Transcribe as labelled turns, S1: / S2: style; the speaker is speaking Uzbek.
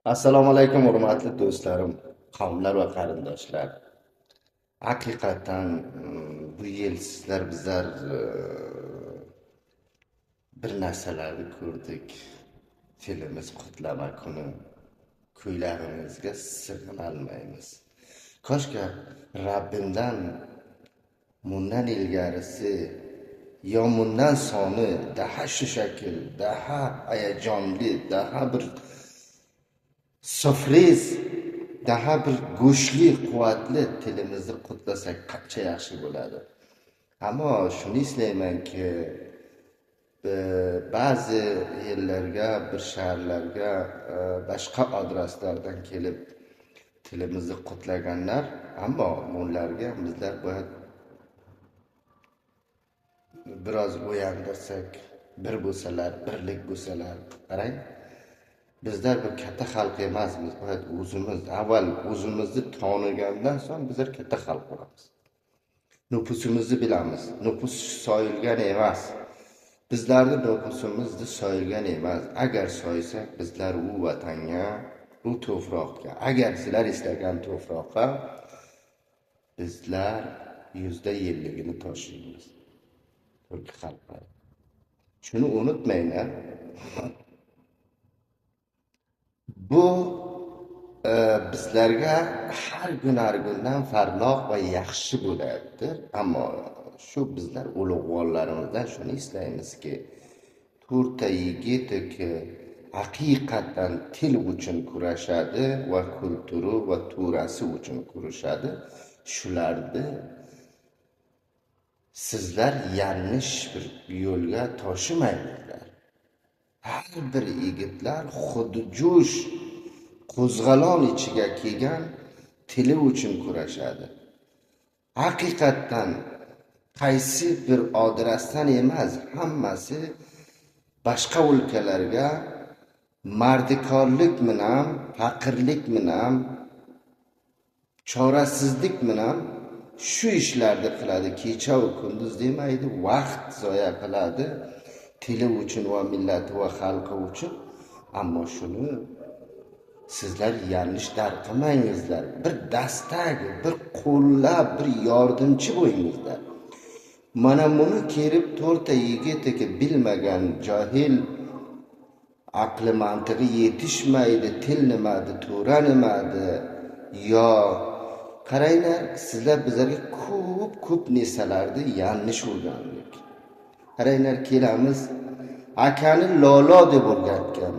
S1: Assalomu alaykum hurmatli do'stlarim, qavmlar va qarindoshlar. Haqiqatan bu yil bizlar bir narsalarni ko'rdik. Filmimiz qutlama kuni kuylarimizga sig'inolmaymiz. Koshki Rabbimdan bundan ilgarisi yo bundan soni daha shu shakl, daha hayajonli, daha bir sofriz, daha bir go'shli, quvvatli tilimizni qutlasak qancha yaxshi bo'ladi. Ammo shuni eslaymanki, ba'zi yerlarga, bir shaharlarga, boshqa adreslardan kelib tilimizni qutlaganlar, ammo bunlarga bizlar biroz o'yandirsak, bir bo'lsalar, birlik bo'lsalar, qarang. Bizlar bir katta xalq emasmiz. Avval o'zimizni tonigandan so'ng bizlar katta xalq bo'lamiz. Nufusimizni bilamiz. Nufus soyilgan emas. Bizlarning nufusimizni soyilgan emas. Agar soysak, bizlar u vatanga, u to'froqqa, agar sizlar istagan to'froqqa bizlar %50 toshiymiz. Turk xalqlari. Shuni unutmanglar. Bu bizlarga har kundan farloq va yaxshi bo'ladir. Ammo shu bizlar ulug'vorlarimizdan shuni istaymizki, to'rtta yigitki haqiqatan til uchun kurashadi va kulturi va turasi uchun kurashadi. Shularni sizlar yanlış bir yo'lga toshimanglar. Har bir yigitlar xudjush qo'zg'alon ichiga kelgan tili uchun kurashadi. Haqiqatdan qaysi bir adresdan emas, hammasi boshqa o'lkalarga mardikorlik bilan, faqirlik bilan, chorasizlik bilan shu ishlarni qiladi. Kecha va kunduz demaydi, vaqt zoya qiladi tili uchun va millati va xalqi uchun. Ammo shuni sizlar yanlış qilmangizlar. Bir dastak, bir qo'llab, bir yordamchi bo'lingizlar. Mana buni kelib to'rtta yigitki bilmagan, johil, aqli mantig'i yetishmaydi, til nimadi, to'ra nimadi, yo qaranglar, sizlar bizlarga ko'p narsalarni yanlış o'rgandik. Qaranglar, kelamiz, akani lolo deb o'rgatgan.